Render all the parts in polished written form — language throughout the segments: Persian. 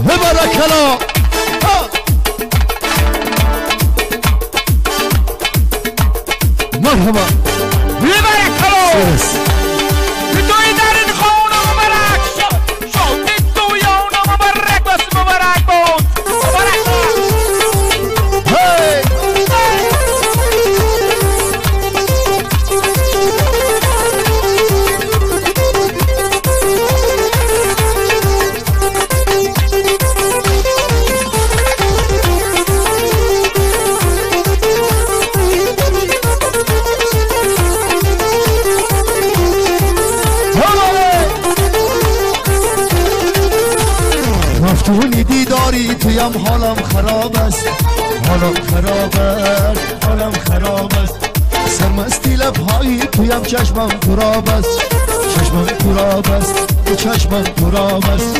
ببرک الله مرحبا ببرک الله توی در این خونه مبارک شد تویان مبارک بس مبارک بود مبارک هی مفتونی دیداری تویم حالم خراب است حالم خراب است حالم خراب است سرمستی لبهایی تویم چشمم تراب است چشمم تراب است چشمم تراب است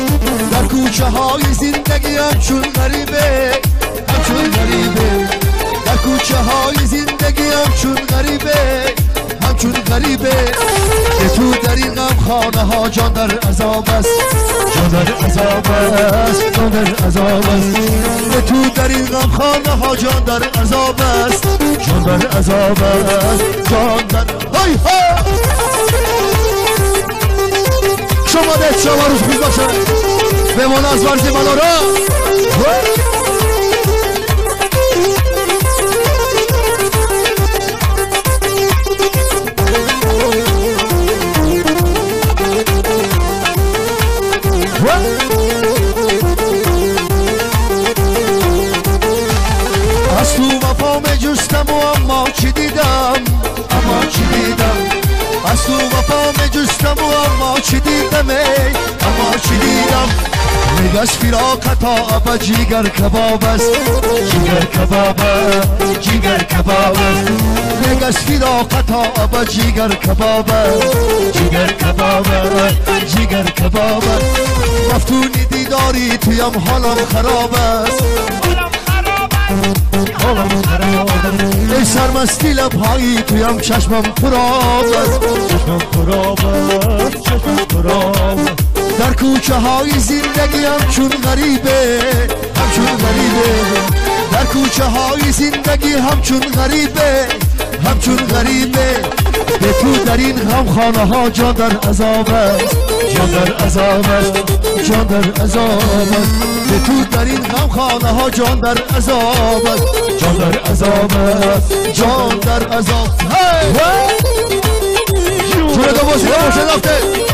در کوچه های زندگی همچون غریبه همچون غریبه در کوچه های زندگی همچون غریبه همچون غریبه که تو در این غم خانه ها جان در عذاب است جان در عذاب است جان در عذاب است که تو در این غم خانه ها جان در عذاب است جان در عذاب است جان در های ها شما دست شما روز خوب باشه بمان از ورزی منارا از تو وفام جستم و اما چی دیدم اما چی دیدم از تو وفام جستم و اما چی دیدم اما چی دیدم نگاش فراق تا ابا جیگر کباب است جیگر کباب است جیگر کباب است نگاش فراق تا ابا جیگر کباب است جیگر کباب است جیگر کباب است مفتونی دیداری تویم حالم خراب است حالم خراب است ای سرمستی لبهایی تویم چشمم تراب است چشمم تراب است چشمم تراب در کوچه های زندگی همچون غریبه همچون غریبه در کوچه های زندگی همچون غریبه همچون غریبه به تو در این غم خانه ها جان در عذاب است جان در عذاب است جان در عذاب است به تو در این غم خانه ها جان در عذاب است جان در عذاب است جان در عذاب جون دو بازی رو شناخته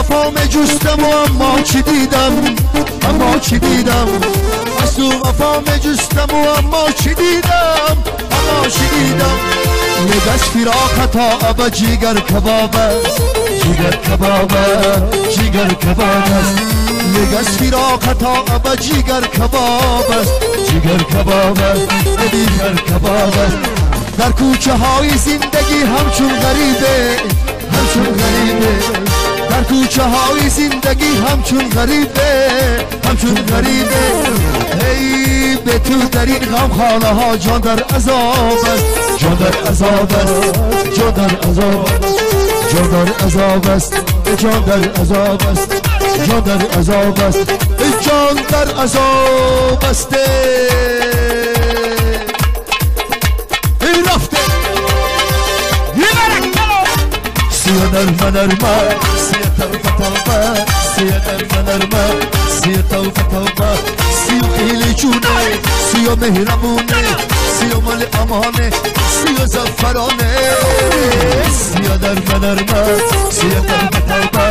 وفام جستم و اما چی دیدم اما چی دیدم از تو وفام جستم و اما چی دیدم اما چی دیدم نگاش فراق تا ابا جیگر کباب است جیگر کباب است جیگر کباب است نگاش فراق تا ابا جیگر کباب است جیگر کباب است جیگر کباب است در کوچه های زندگی همچون غریبه همچون غریبه در کوچه های زندگی همچون غریبه همچون غریبه ای به تو در این غم خانه ها جان در عذاب است جان در عذاب است جان در عذاب جان در عذاب است جان در عذاب است جان در عذاب است جان در عذاب است این رفته سیه نرمه نرمه سیه توبه توبه سیه نرمه نرمه سیه توبه توبه سیه خیلی جونه سیه مهربونه سیه مال امانه سیه زفرانه سیه نرمه نرمه سیه توبه توبه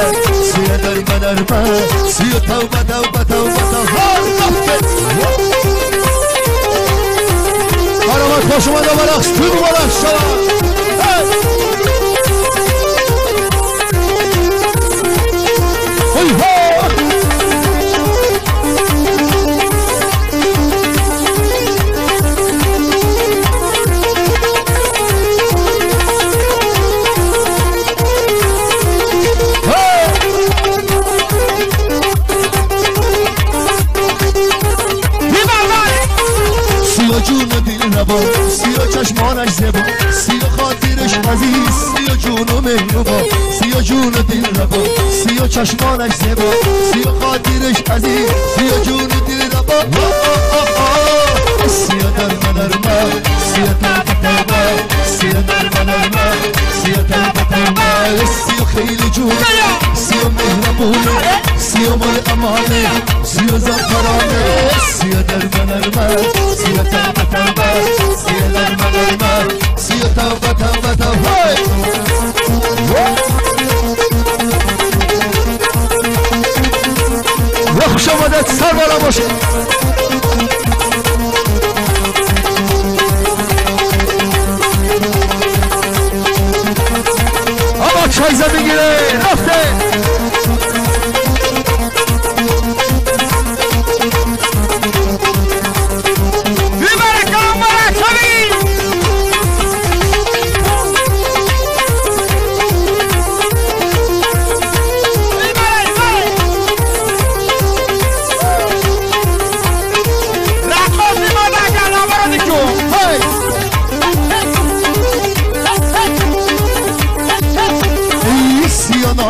سیه نرمه نرمه سیه توبه توبه توبه آرامت خوش اومده برقص توی مبارک شما چشمانش زبا سیا خاطرش عزیز سیا جون و مهربا سیا جون دل ربا سیا چشمانش زبا سیا خاطرش عزیز سیا جون دل ربا سیا در من سیا در سیا در من سیا در سیا خیلی جون سیا مهربونه سیا مال امانه سیا زفرانه سیا در من سیا توبه سیا در من سیا توبه و خوش آمدید سر بالا باشه آقا چایزه بگیره رفته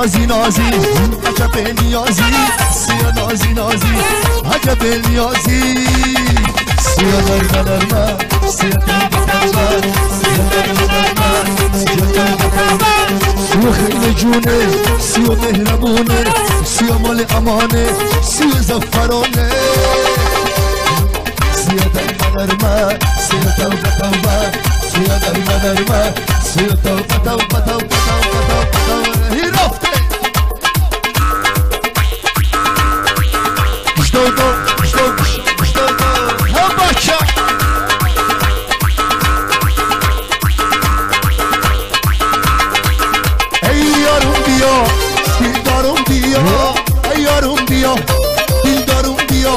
نازی نازی عجب نیازی سیا نازی نازی عجب نیازی سیا در من سیا در من سیا در من سیا در من سیا خیلی جونه سیا مهربونه سیا مال امانه سیا زفرانه سیا در من سیا توبه سیا در من سیا توبه رفته هم بچه ای یارم بیا دلدارم بیا ای یارم بیا دلدارم بیا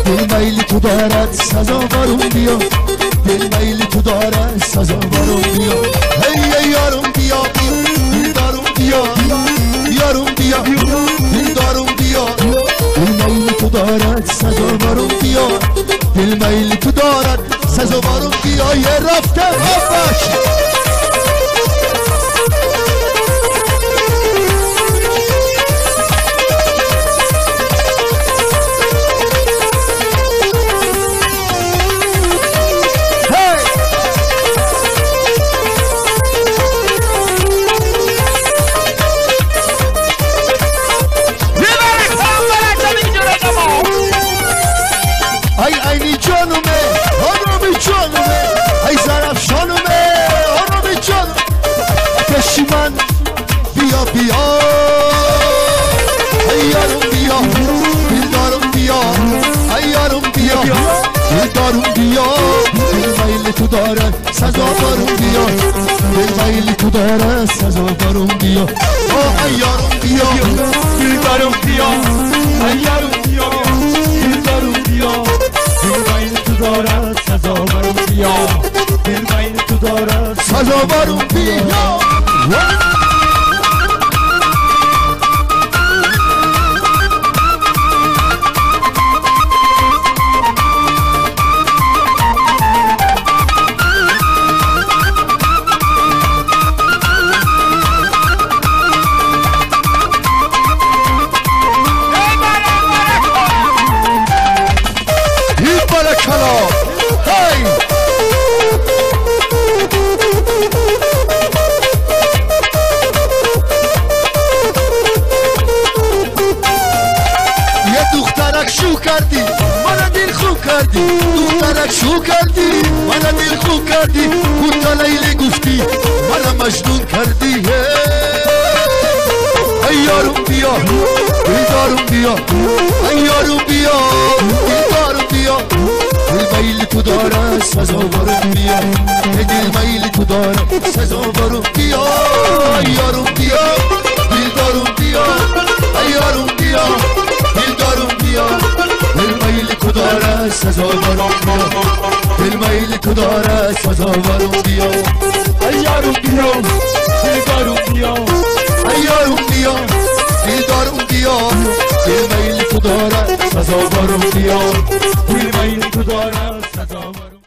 دل میلی تو دارد سزاوارم بیا دل میلی تو دارد سزاوارم بیا ای یارم بیا دلدارم بیا یارم بیا دلدارم بیا دل میلی تو دارد سزاوارم بیا دل میلی تو دارد سزاوارم بیا یه رفته باش من بیا بیا ایارم بیا دلدارم بیا ایارم بیا دلدارم بیا دل میل تو داره سزاوارم بیا دل میل تو داره سزاوارم بیا ایارم بیا دلدارم بیا ایارم بیا دلدارم بیا دل میل تو داره سزاوارم بیا دل میل تو داره سزاوارم بیا دخترک شو کردی من دل خوب کردی اون تا لیلی گفتی من مجنون کردی ای یارم بیا دلدارم بیا ای یارم بیا دلدارم بیا دل میل تو داره سزاوارم بیا دل میل تو داره سزاوارم بیا ای یارم بیا دلدارم بیا ای یارم بیا دلدارم بیا دل میل تو داره سزاوارم بیا دل میل تو داره سزاوارم بیا ای یارم بیا دلدارم بیا ای یارم بیا دلدارم بیا دل میل تو داره سزاوارم بیا دل میل تو داره سزاوارم